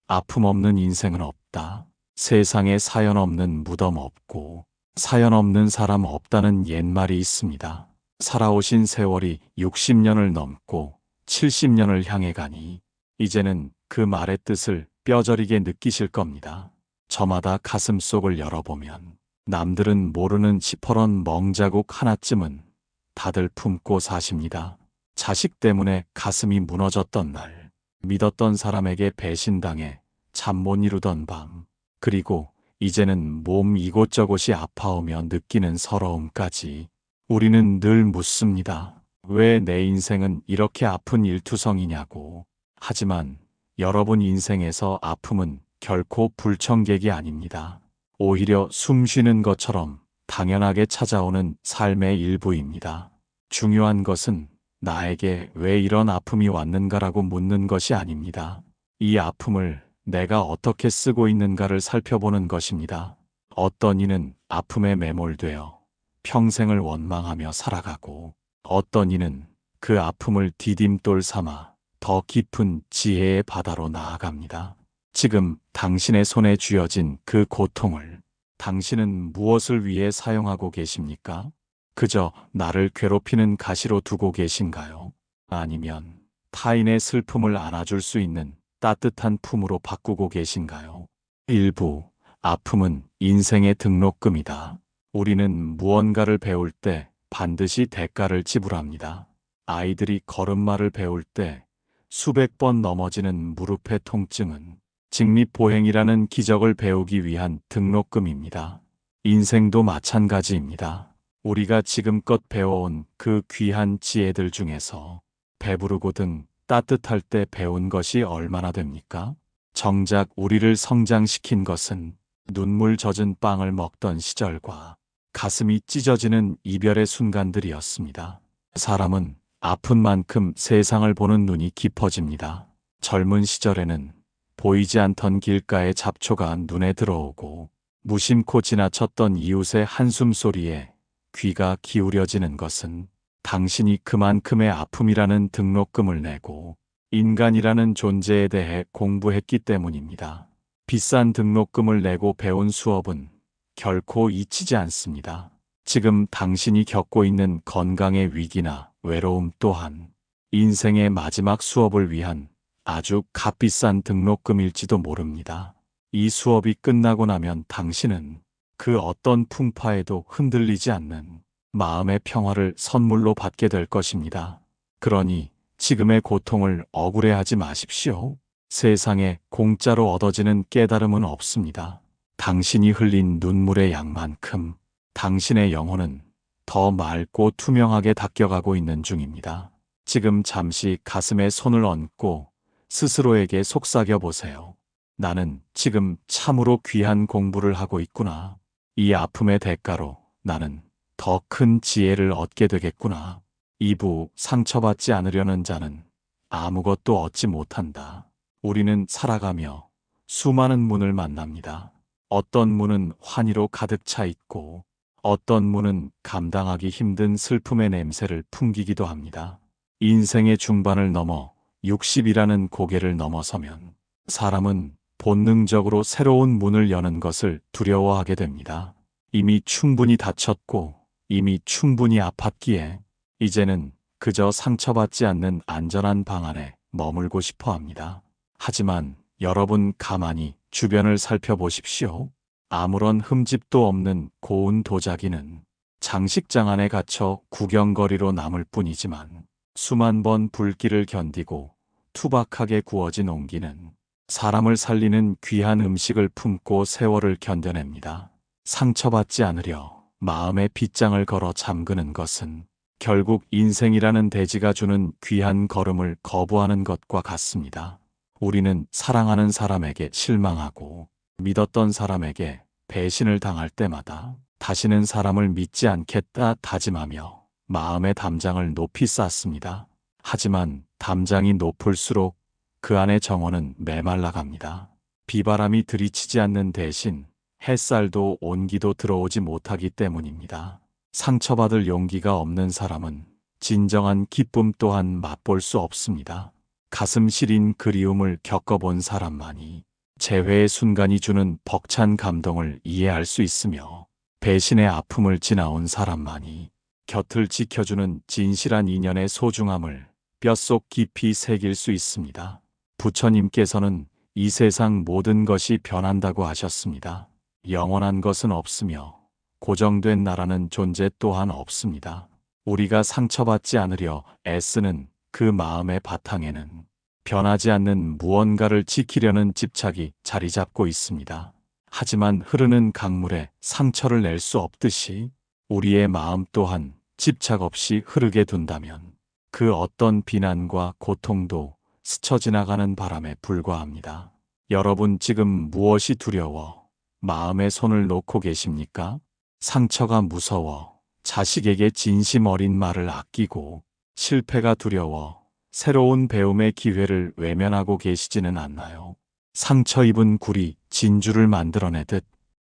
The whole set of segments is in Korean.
아픔 없는 인생은 없다. 세상에 사연 없는 무덤 없고 사연 없는 사람 없다는 옛말이 있습니다. 살아오신 세월이 60년을 넘고 70년을 향해 가니 이제는 그 말의 뜻을 뼈저리게 느끼실 겁니다. 저마다 가슴속을 열어보면 남들은 모르는 시퍼런 멍자국 하나쯤은 다들 품고 사십니다. 자식 때문에 가슴이 무너졌던 날, 믿었던 사람에게 배신당해 잠 못 이루던 밤, 그리고 이제는 몸 이곳저곳이 아파오며 느끼는 서러움까지 우리는 늘 묻습니다. 왜 내 인생은 이렇게 아픈 일투성이냐고. 하지만 여러분 인생에서 아픔은 결코 불청객이 아닙니다. 오히려 숨 쉬는 것처럼 당연하게 찾아오는 삶의 일부입니다. 중요한 것은 나에게 왜 이런 아픔이 왔는가라고 묻는 것이 아닙니다. 이 아픔을 내가 어떻게 쓰고 있는가를 살펴보는 것입니다. 어떤 이는 아픔에 매몰되어 평생을 원망하며 살아가고 어떤 이는 그 아픔을 디딤돌 삼아 더 깊은 지혜의 바다로 나아갑니다. 지금 당신의 손에 쥐어진 그 고통을 당신은 무엇을 위해 사용하고 계십니까? 그저 나를 괴롭히는 가시로 두고 계신가요? 아니면 타인의 슬픔을 안아줄 수 있는 따뜻한 품으로 바꾸고 계신가요? 일부, 아픔은 인생의 등록금이다. 우리는 무언가를 배울 때 반드시 대가를 지불합니다. 아이들이 걸음마를 배울 때 수백 번 넘어지는 무릎의 통증은 직립보행이라는 기적을 배우기 위한 등록금입니다. 인생도 마찬가지입니다. 우리가 지금껏 배워온 그 귀한 지혜들 중에서 배부르고든 따뜻할 때 배운 것이 얼마나 됩니까? 정작 우리를 성장시킨 것은 눈물 젖은 빵을 먹던 시절과 가슴이 찢어지는 이별의 순간들이었습니다. 사람은 아픈 만큼 세상을 보는 눈이 깊어집니다. 젊은 시절에는 보이지 않던 길가의 잡초가 눈에 들어오고 무심코 지나쳤던 이웃의 한숨 소리에 귀가 기울여지는 것은 당신이 그만큼의 아픔이라는 등록금을 내고 인간이라는 존재에 대해 공부했기 때문입니다. 비싼 등록금을 내고 배운 수업은 결코 잊히지 않습니다. 지금 당신이 겪고 있는 건강의 위기나 외로움 또한 인생의 마지막 수업을 위한 아주 값비싼 등록금일지도 모릅니다. 이 수업이 끝나고 나면 당신은 그 어떤 풍파에도 흔들리지 않는 마음의 평화를 선물로 받게 될 것입니다. 그러니 지금의 고통을 억울해하지 마십시오. 세상에 공짜로 얻어지는 깨달음은 없습니다. 당신이 흘린 눈물의 양만큼 당신의 영혼은 더 맑고 투명하게 닦여가고 있는 중입니다. 지금 잠시 가슴에 손을 얹고 스스로에게 속삭여 보세요. 나는 지금 참으로 귀한 공부를 하고 있구나. 이 아픔의 대가로 나는 더 큰 지혜를 얻게 되겠구나. 2부, 상처받지 않으려는 자는 아무것도 얻지 못한다. 우리는 살아가며 수많은 문을 만납니다. 어떤 문은 환희로 가득 차 있고 어떤 문은 감당하기 힘든 슬픔의 냄새를 풍기기도 합니다. 인생의 중반을 넘어 60이라는 고개를 넘어서면 사람은 본능적으로 새로운 문을 여는 것을 두려워하게 됩니다. 이미 충분히 다쳤고 이미 충분히 아팠기에 이제는 그저 상처받지 않는 안전한 방 안에 머물고 싶어 합니다. 하지만 여러분 가만히 주변을 살펴보십시오. 아무런 흠집도 없는 고운 도자기는 장식장 안에 갇혀 구경거리로 남을 뿐이지만 수만 번 불길을 견디고 투박하게 구워진 옹기는 사람을 살리는 귀한 음식을 품고 세월을 견뎌냅니다. 상처받지 않으려 마음의 빗장을 걸어 잠그는 것은 결국 인생이라는 대지가 주는 귀한 걸음을 거부하는 것과 같습니다. 우리는 사랑하는 사람에게 실망하고 믿었던 사람에게 배신을 당할 때마다 다시는 사람을 믿지 않겠다 다짐하며 마음의 담장을 높이 쌓습니다. 하지만 담장이 높을수록 그 안의 정원은 메말라갑니다. 비바람이 들이치지 않는 대신 햇살도 온기도 들어오지 못하기 때문입니다. 상처받을 용기가 없는 사람은 진정한 기쁨 또한 맛볼 수 없습니다. 가슴 시린 그리움을 겪어본 사람만이 재회의 순간이 주는 벅찬 감동을 이해할 수 있으며 배신의 아픔을 지나온 사람만이 곁을 지켜주는 진실한 인연의 소중함을 뼛속 깊이 새길 수 있습니다. 부처님께서는 이 세상 모든 것이 변한다고 하셨습니다. 영원한 것은 없으며 고정된 나라는 존재 또한 없습니다. 우리가 상처받지 않으려 애쓰는 그 마음의 바탕에는 변하지 않는 무언가를 지키려는 집착이 자리 잡고 있습니다. 하지만 흐르는 강물에 상처를 낼 수 없듯이 우리의 마음 또한 집착 없이 흐르게 둔다면 그 어떤 비난과 고통도 스쳐 지나가는 바람에 불과합니다. 여러분 지금 무엇이 두려워 마음에 손을 놓고 계십니까? 상처가 무서워 자식에게 진심 어린 말을 아끼고 실패가 두려워 새로운 배움의 기회를 외면하고 계시지는 않나요? 상처 입은 굴이 진주를 만들어내듯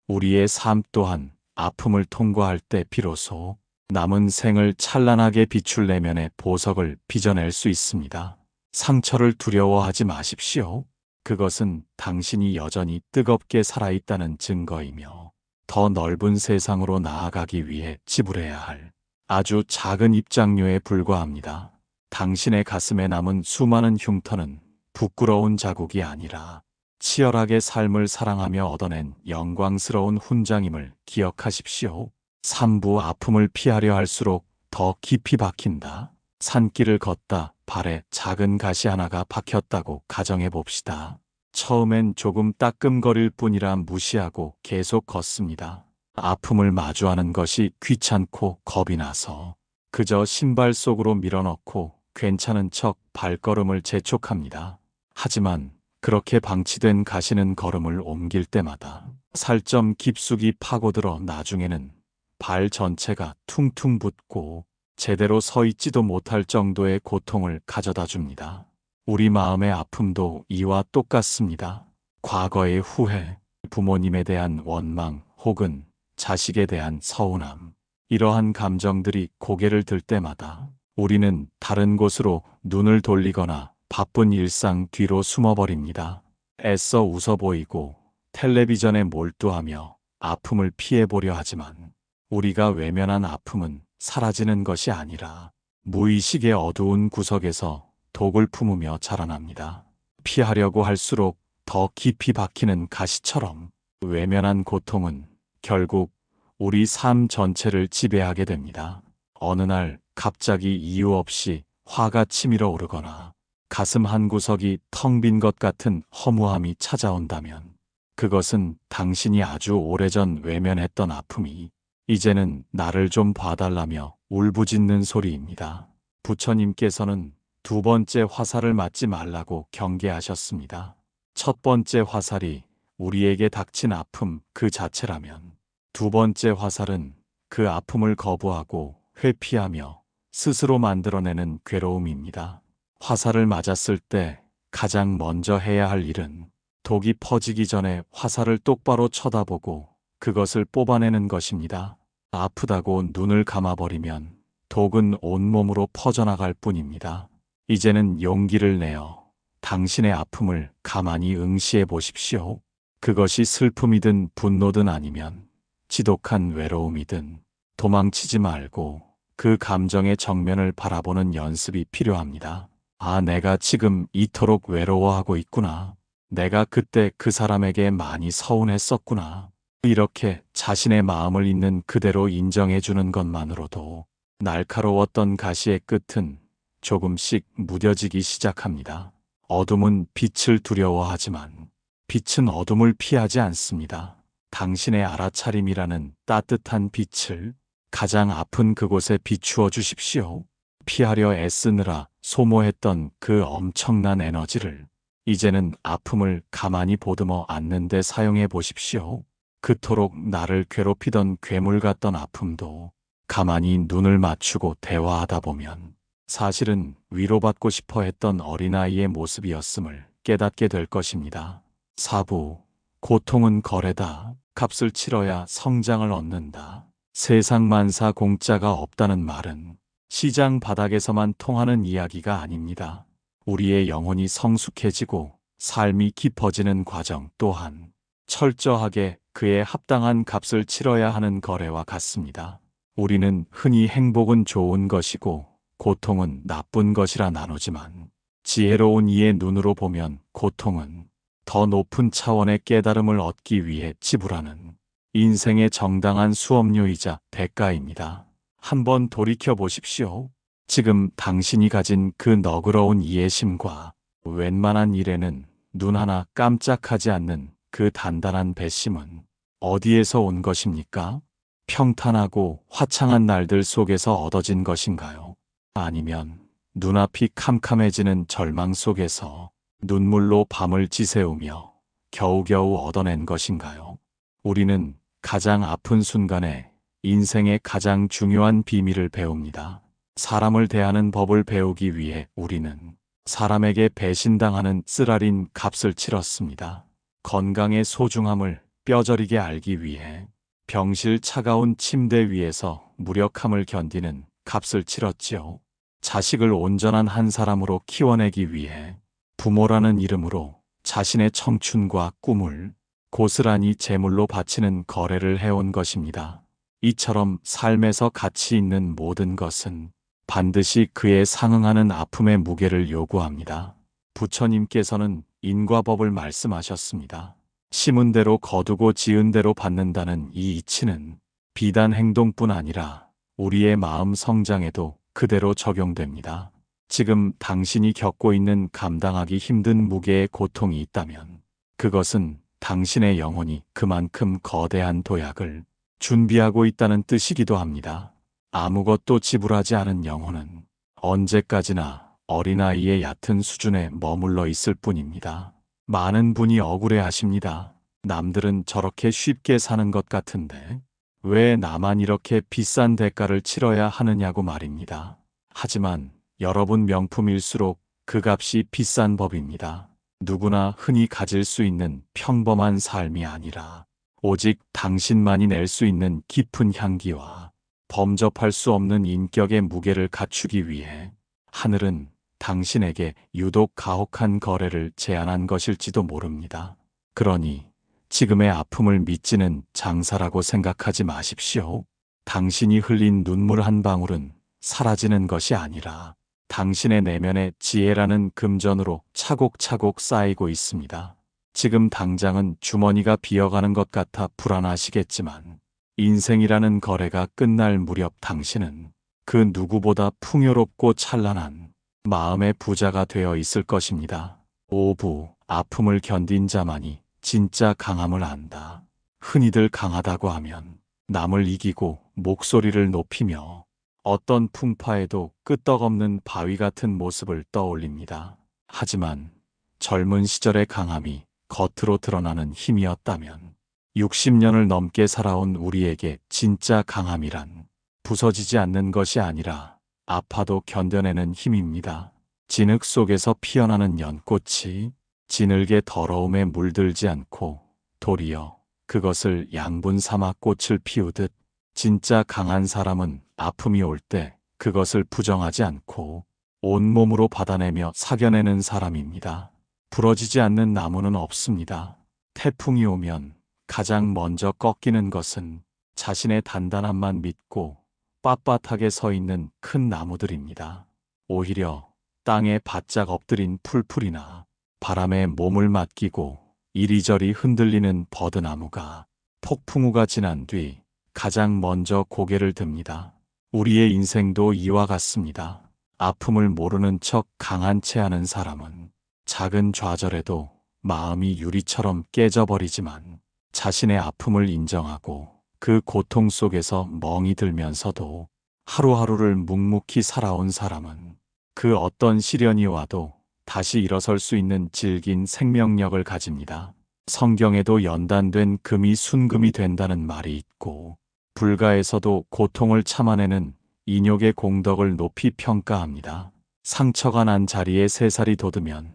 우리의 삶 또한 아픔을 통과할 때 비로소 남은 생을 찬란하게 비출 내면의 보석을 빚어낼 수 있습니다. 상처를 두려워하지 마십시오. 그것은 당신이 여전히 뜨겁게 살아있다는 증거이며 더 넓은 세상으로 나아가기 위해 지불해야 할 아주 작은 입장료에 불과합니다. 당신의 가슴에 남은 수많은 흉터는 부끄러운 자국이 아니라 치열하게 삶을 사랑하며 얻어낸 영광스러운 훈장임을 기억하십시오. 삼부 아픔을 피하려 할수록 더 깊이 박힌다. 산길을 걷다 발에 작은 가시 하나가 박혔다고 가정해 봅시다. 처음엔 조금 따끔거릴 뿐이라 무시하고 계속 걷습니다. 아픔을 마주하는 것이 귀찮고 겁이 나서 그저 신발 속으로 밀어넣고 괜찮은 척 발걸음을 재촉합니다. 하지만 그렇게 방치된 가시는 걸음을 옮길 때마다 살점 깊숙이 파고들어 나중에는 발 전체가 퉁퉁 붓고 제대로 서 있지도 못할 정도의 고통을 가져다 줍니다. 우리 마음의 아픔도 이와 똑같습니다. 과거의 후회, 부모님에 대한 원망 혹은 자식에 대한 서운함, 이러한 감정들이 고개를 들 때마다 우리는 다른 곳으로 눈을 돌리거나 바쁜 일상 뒤로 숨어버립니다. 애써 웃어 보이고 텔레비전에 몰두하며 아픔을 피해보려 하지만 우리가 외면한 아픔은 사라지는 것이 아니라 무의식의 어두운 구석에서 독을 품으며 자라납니다. 피하려고 할수록 더 깊이 박히는 가시처럼 외면한 고통은 결국 우리 삶 전체를 지배하게 됩니다. 어느 날 갑자기 이유 없이 화가 치밀어 오르거나 가슴 한구석이 텅 빈 것 같은 허무함이 찾아온다면 그것은 당신이 아주 오래전 외면했던 아픔이 이제는 나를 좀 봐달라며 울부짖는 소리입니다. 부처님께서는 두 번째 화살을 맞지 말라고 경계하셨습니다. 첫 번째 화살이 우리에게 닥친 아픔 그 자체라면 두 번째 화살은 그 아픔을 거부하고 회피하며 스스로 만들어내는 괴로움입니다. 화살을 맞았을 때 가장 먼저 해야 할 일은 독이 퍼지기 전에 화살을 똑바로 쳐다보고 그것을 뽑아내는 것입니다. 아프다고 눈을 감아버리면 독은 온몸으로 퍼져나갈 뿐입니다. 이제는 용기를 내어 당신의 아픔을 가만히 응시해 보십시오. 그것이 슬픔이든 분노든 아니면 지독한 외로움이든 도망치지 말고 그 감정의 정면을 바라보는 연습이 필요합니다. 아, 내가 지금 이토록 외로워하고 있구나. 내가 그때 그 사람에게 많이 서운했었구나. 이렇게 자신의 마음을 있는 그대로 인정해주는 것만으로도 날카로웠던 가시의 끝은 조금씩 무뎌지기 시작합니다. 어둠은 빛을 두려워하지만 빛은 어둠을 피하지 않습니다. 당신의 알아차림이라는 따뜻한 빛을 가장 아픈 그곳에 비추어 주십시오. 피하려 애쓰느라 소모했던 그 엄청난 에너지를 이제는 아픔을 가만히 보듬어 안는 데 사용해 보십시오. 그토록 나를 괴롭히던 괴물 같던 아픔도 가만히 눈을 맞추고 대화하다 보면 사실은 위로받고 싶어 했던 어린아이의 모습이었음을 깨닫게 될 것입니다. 사부, 고통은 거래다. 값을 치러야 성장을 얻는다. 세상 만사 공짜가 없다는 말은 시장 바닥에서만 통하는 이야기가 아닙니다. 우리의 영혼이 성숙해지고 삶이 깊어지는 과정 또한 철저하게 그에 합당한 값을 치러야 하는 거래와 같습니다. 우리는 흔히 행복은 좋은 것이고 고통은 나쁜 것이라 나누지만 지혜로운 이의 눈으로 보면 고통은 더 높은 차원의 깨달음을 얻기 위해 지불하는 인생의 정당한 수업료이자 대가입니다. 한번 돌이켜 보십시오. 지금 당신이 가진 그 너그러운 이해심과 웬만한 일에는 눈 하나 깜짝하지 않는 그 단단한 배심은 어디에서 온 것입니까? 평탄하고 화창한 날들 속에서 얻어진 것인가요? 아니면 눈앞이 캄캄해지는 절망 속에서 눈물로 밤을 지새우며 겨우겨우 얻어낸 것인가요? 우리는 가장 아픈 순간에 인생의 가장 중요한 비밀을 배웁니다. 사람을 대하는 법을 배우기 위해 우리는 사람에게 배신당하는 쓰라린 값을 치렀습니다. 건강의 소중함을 뼈저리게 알기 위해 병실 차가운 침대 위에서 무력함을 견디는 값을 치렀지요. 자식을 온전한 한 사람으로 키워내기 위해 부모라는 이름으로 자신의 청춘과 꿈을 고스란히 제물로 바치는 거래를 해온 것입니다. 이처럼 삶에서 가치 있는 모든 것은 반드시 그에 상응하는 아픔의 무게를 요구합니다. 부처님께서는 인과법을 말씀하셨습니다. 심은 대로 거두고 지은 대로 받는다는 이 이치는 비단 행동뿐 아니라 우리의 마음 성장에도 그대로 적용됩니다. 지금 당신이 겪고 있는 감당하기 힘든 무게의 고통이 있다면 그것은 당신의 영혼이 그만큼 거대한 도약을 준비하고 있다는 뜻이기도 합니다. 아무것도 지불하지 않은 영혼은 언제까지나 어린아이의 얕은 수준에 머물러 있을 뿐입니다. 많은 분이 억울해하십니다. 남들은 저렇게 쉽게 사는 것 같은데 왜 나만 이렇게 비싼 대가를 치러야 하느냐고 말입니다. 하지만 여러분 명품일수록 그 값이 비싼 법입니다. 누구나 흔히 가질 수 있는 평범한 삶이 아니라 오직 당신만이 낼 수 있는 깊은 향기와 범접할 수 없는 인격의 무게를 갖추기 위해 하늘은 당신에게 유독 가혹한 거래를 제안한 것일지도 모릅니다. 그러니 지금의 아픔을 미치는 장사라고 생각하지 마십시오. 당신이 흘린 눈물 한 방울은 사라지는 것이 아니라 당신의 내면의 지혜라는 금전으로 차곡차곡 쌓이고 있습니다. 지금 당장은 주머니가 비어가는 것 같아 불안하시겠지만 인생이라는 거래가 끝날 무렵 당신은 그 누구보다 풍요롭고 찬란한 마음의 부자가 되어 있을 것입니다. 오부, 아픔을 견딘 자만이 진짜 강함을 안다. 흔히들 강하다고 하면 남을 이기고 목소리를 높이며 어떤 풍파에도 끄떡없는 바위 같은 모습을 떠올립니다. 하지만 젊은 시절의 강함이 겉으로 드러나는 힘이었다면 60년을 넘게 살아온 우리에게 진짜 강함이란 부서지지 않는 것이 아니라 아파도 견뎌내는 힘입니다. 진흙 속에서 피어나는 연꽃이 진흙의 더러움에 물들지 않고 도리어 그것을 양분 삼아 꽃을 피우듯 진짜 강한 사람은 아픔이 올 때 그것을 부정하지 않고 온몸으로 받아내며 사겨내는 사람입니다. 부러지지 않는 나무는 없습니다. 태풍이 오면 가장 먼저 꺾이는 것은 자신의 단단함만 믿고 빳빳하게 서 있는 큰 나무들입니다. 오히려 땅에 바짝 엎드린 풀풀이나 바람에 몸을 맡기고 이리저리 흔들리는 버드나무가 폭풍우가 지난 뒤 가장 먼저 고개를 듭니다. 우리의 인생도 이와 같습니다. 아픔을 모르는 척 강한 채 하는 사람은 작은 좌절에도 마음이 유리처럼 깨져버리지만 자신의 아픔을 인정하고 그 고통 속에서 멍이 들면서도 하루하루를 묵묵히 살아온 사람은 그 어떤 시련이 와도 다시 일어설 수 있는 질긴 생명력을 가집니다. 성경에도 연단된 금이 순금이 된다는 말이 있고 불가에서도 고통을 참아내는 인욕의 공덕을 높이 평가합니다. 상처가 난 자리에 새살이 돋으면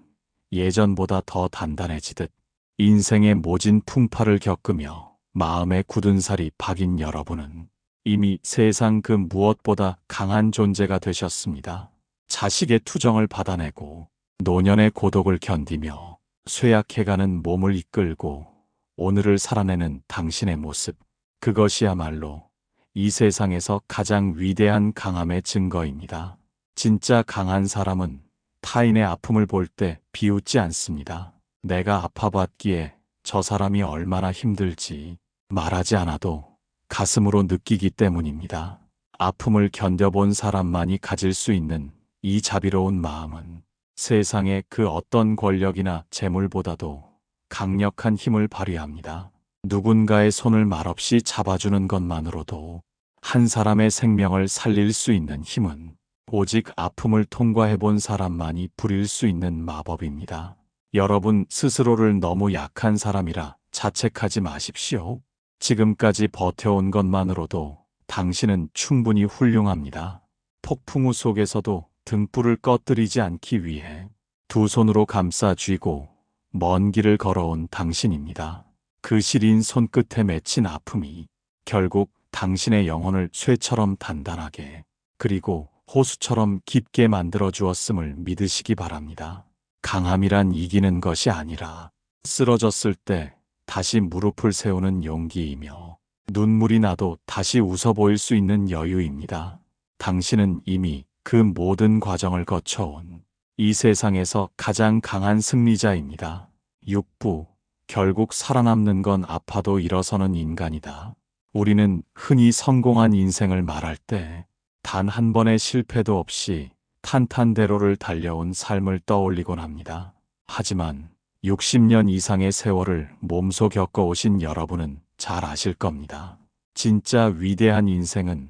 예전보다 더 단단해지듯 인생의 모진 풍파를 겪으며 마음에 굳은 살이 박인 여러분은 이미 세상 그 무엇보다 강한 존재가 되셨습니다. 자식의 투정을 받아내고 노년의 고독을 견디며 쇠약해가는 몸을 이끌고 오늘을 살아내는 당신의 모습. 그것이야말로 이 세상에서 가장 위대한 강함의 증거입니다. 진짜 강한 사람은 타인의 아픔을 볼 때 비웃지 않습니다. 내가 아파봤기에 저 사람이 얼마나 힘들지 말하지 않아도 가슴으로 느끼기 때문입니다. 아픔을 견뎌본 사람만이 가질 수 있는 이 자비로운 마음은 세상의 그 어떤 권력이나 재물보다도 강력한 힘을 발휘합니다. 누군가의 손을 말없이 잡아주는 것만으로도 한 사람의 생명을 살릴 수 있는 힘은 오직 아픔을 통과해 본 사람만이 부릴 수 있는 마법입니다. 여러분 스스로를 너무 약한 사람이라 자책하지 마십시오. 지금까지 버텨온 것만으로도 당신은 충분히 훌륭합니다. 폭풍우 속에서도 등불을 꺼뜨리지 않기 위해 두 손으로 감싸 쥐고 먼 길을 걸어온 당신입니다. 그 시린 손끝에 맺힌 아픔이 결국 당신의 영혼을 쇠처럼 단단하게 그리고 호수처럼 깊게 만들어 주었음을 믿으시기 바랍니다. 강함이란 이기는 것이 아니라 쓰러졌을 때 다시 무릎을 세우는 용기이며 눈물이 나도 다시 웃어 보일 수 있는 여유입니다. 당신은 이미 그 모든 과정을 거쳐온 이 세상에서 가장 강한 승리자입니다. 6부 결국 살아남는 건 아파도 일어서는 인간이다. 우리는 흔히 성공한 인생을 말할 때 단 한 번의 실패도 없이 탄탄대로를 달려온 삶을 떠올리곤 합니다. 하지만 60년 이상의 세월을 몸소 겪어오신 여러분은 잘 아실 겁니다. 진짜 위대한 인생은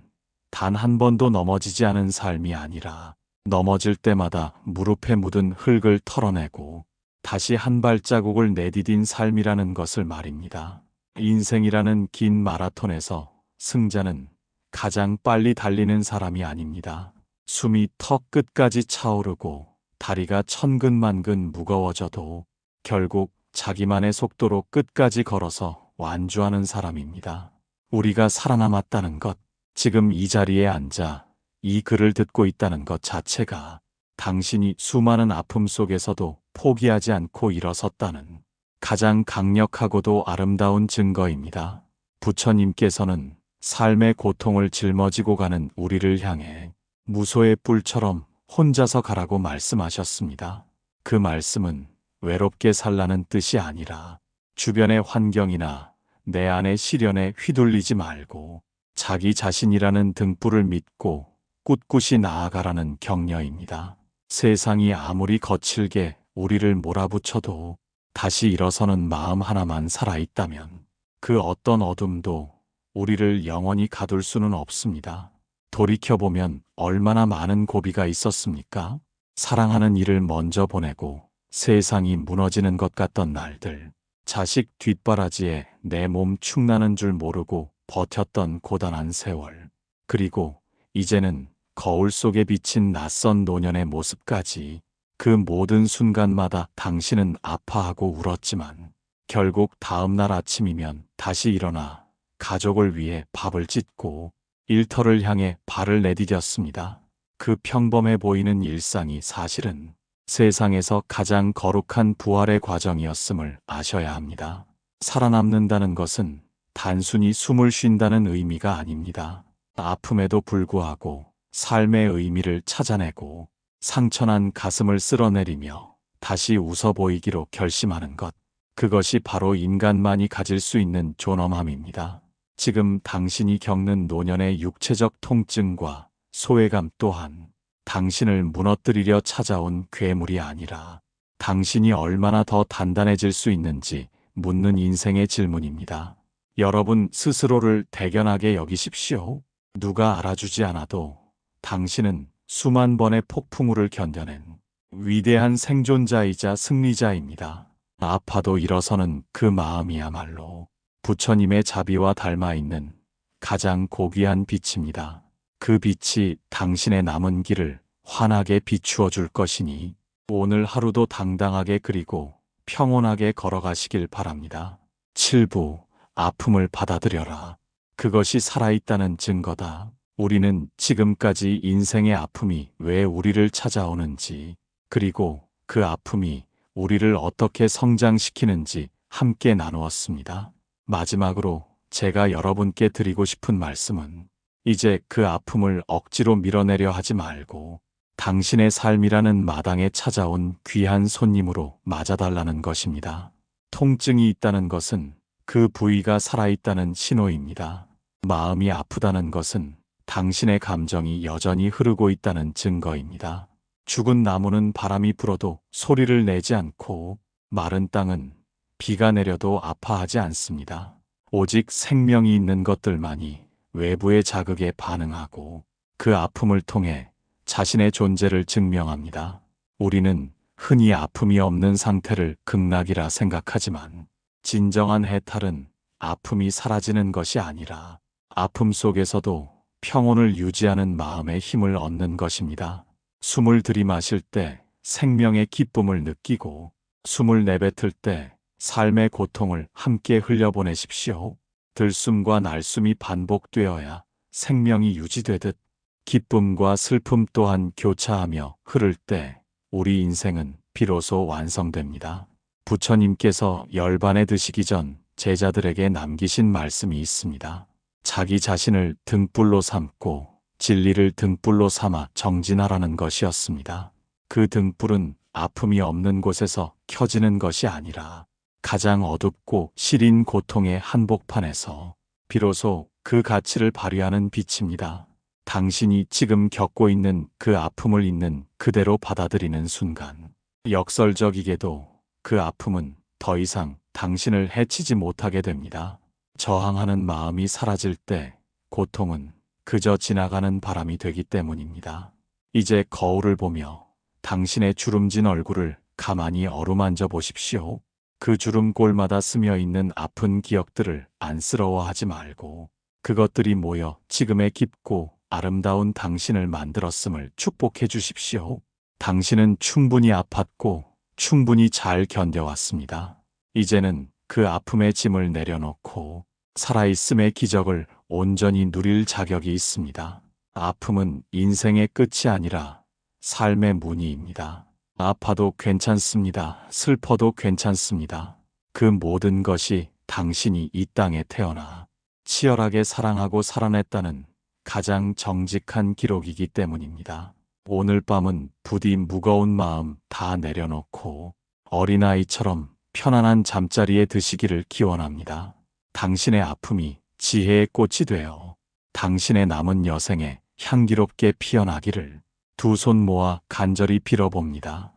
단 한 번도 넘어지지 않은 삶이 아니라 넘어질 때마다 무릎에 묻은 흙을 털어내고 다시 한 발자국을 내디딘 삶이라는 것을 말입니다. 인생이라는 긴 마라톤에서 승자는 가장 빨리 달리는 사람이 아닙니다. 숨이 턱 끝까지 차오르고 다리가 천근만근 무거워져도 결국 자기만의 속도로 끝까지 걸어서 완주하는 사람입니다. 우리가 살아남았다는 것, 지금 이 자리에 앉아 이 글을 듣고 있다는 것 자체가 당신이 수많은 아픔 속에서도 포기하지 않고 일어섰다는 가장 강력하고도 아름다운 증거입니다. 부처님께서는 삶의 고통을 짊어지고 가는 우리를 향해 무소의 뿔처럼 혼자서 가라고 말씀하셨습니다. 그 말씀은 외롭게 살라는 뜻이 아니라 주변의 환경이나 내 안의 시련에 휘둘리지 말고 자기 자신이라는 등불을 믿고 꿋꿋이 나아가라는 격려입니다. 세상이 아무리 거칠게 우리를 몰아붙여도 다시 일어서는 마음 하나만 살아있다면 그 어떤 어둠도 우리를 영원히 가둘 수는 없습니다. 돌이켜보면 얼마나 많은 고비가 있었습니까? 사랑하는 이를 먼저 보내고 세상이 무너지는 것 같던 날들, 자식 뒷바라지에 내 몸 축나는 줄 모르고 버텼던 고단한 세월, 그리고 이제는 거울 속에 비친 낯선 노년의 모습까지 그 모든 순간마다 당신은 아파하고 울었지만 결국 다음 날 아침이면 다시 일어나 가족을 위해 밥을 짓고 일터를 향해 발을 내디뎠습니다. 그 평범해 보이는 일상이 사실은 세상에서 가장 거룩한 부활의 과정이었음을 아셔야 합니다. 살아남는다는 것은 단순히 숨을 쉰다는 의미가 아닙니다. 아픔에도 불구하고 삶의 의미를 찾아내고 상처난 가슴을 쓸어내리며 다시 웃어 보이기로 결심하는 것. 그것이 바로 인간만이 가질 수 있는 존엄함입니다. 지금 당신이 겪는 노년의 육체적 통증과 소외감 또한 당신을 무너뜨리려 찾아온 괴물이 아니라 당신이 얼마나 더 단단해질 수 있는지 묻는 인생의 질문입니다. 여러분 스스로를 대견하게 여기십시오. 누가 알아주지 않아도 당신은 수만 번의 폭풍우를 견뎌낸 위대한 생존자이자 승리자입니다. 아파도 일어서는 그 마음이야말로 부처님의 자비와 닮아 있는 가장 고귀한 빛입니다. 그 빛이 당신의 남은 길을 환하게 비추어 줄 것이니 오늘 하루도 당당하게 그리고 평온하게 걸어가시길 바랍니다. 7부 아픔을 받아들여라. 그것이 살아있다는 증거다. 우리는 지금까지 인생의 아픔이 왜 우리를 찾아오는지, 그리고 그 아픔이 우리를 어떻게 성장시키는지 함께 나누었습니다. 마지막으로 제가 여러분께 드리고 싶은 말씀은 이제 그 아픔을 억지로 밀어내려 하지 말고 당신의 삶이라는 마당에 찾아온 귀한 손님으로 맞아달라는 것입니다. 통증이 있다는 것은 그 부위가 살아있다는 신호입니다. 마음이 아프다는 것은 당신의 감정이 여전히 흐르고 있다는 증거입니다. 죽은 나무는 바람이 불어도 소리를 내지 않고 마른 땅은 비가 내려도 아파하지 않습니다. 오직 생명이 있는 것들만이 외부의 자극에 반응하고 그 아픔을 통해 자신의 존재를 증명합니다. 우리는 흔히 아픔이 없는 상태를 극락이라 생각하지만 진정한 해탈은 아픔이 사라지는 것이 아니라 아픔 속에서도 평온을 유지하는 마음의 힘을 얻는 것입니다. 숨을 들이마실 때 생명의 기쁨을 느끼고 숨을 내뱉을 때 삶의 고통을 함께 흘려보내십시오. 들숨과 날숨이 반복되어야 생명이 유지되듯 기쁨과 슬픔 또한 교차하며 흐를 때 우리 인생은 비로소 완성됩니다. 부처님께서 열반에 드시기 전 제자들에게 남기신 말씀이 있습니다. 자기 자신을 등불로 삼고 진리를 등불로 삼아 정진하라는 것이었습니다. 그 등불은 아픔이 없는 곳에서 켜지는 것이 아니라 가장 어둡고 시린 고통의 한복판에서 비로소 그 가치를 발휘하는 빛입니다. 당신이 지금 겪고 있는 그 아픔을 있는 그대로 받아들이는 순간, 역설적이게도 그 아픔은 더 이상 당신을 해치지 못하게 됩니다. 저항하는 마음이 사라질 때 고통은 그저 지나가는 바람이 되기 때문입니다. 이제 거울을 보며 당신의 주름진 얼굴을 가만히 어루만져 보십시오. 그 주름골마다 스며 있는 아픈 기억들을 안쓰러워하지 말고 그것들이 모여 지금의 깊고 아름다운 당신을 만들었음을 축복해 주십시오. 당신은 충분히 아팠고 충분히 잘 견뎌왔습니다. 이제는 그 아픔의 짐을 내려놓고 살아있음의 기적을 온전히 누릴 자격이 있습니다. 아픔은 인생의 끝이 아니라 삶의 문의입니다. 아파도 괜찮습니다. 슬퍼도 괜찮습니다. 그 모든 것이 당신이 이 땅에 태어나 치열하게 사랑하고 살아냈다는 가장 정직한 기록이기 때문입니다. 오늘 밤은 부디 무거운 마음 다 내려놓고 어린아이처럼 편안한 잠자리에 드시기를 기원합니다. 당신의 아픔이 지혜의 꽃이 되어 당신의 남은 여생에 향기롭게 피어나기를 두 손 모아 간절히 빌어봅니다.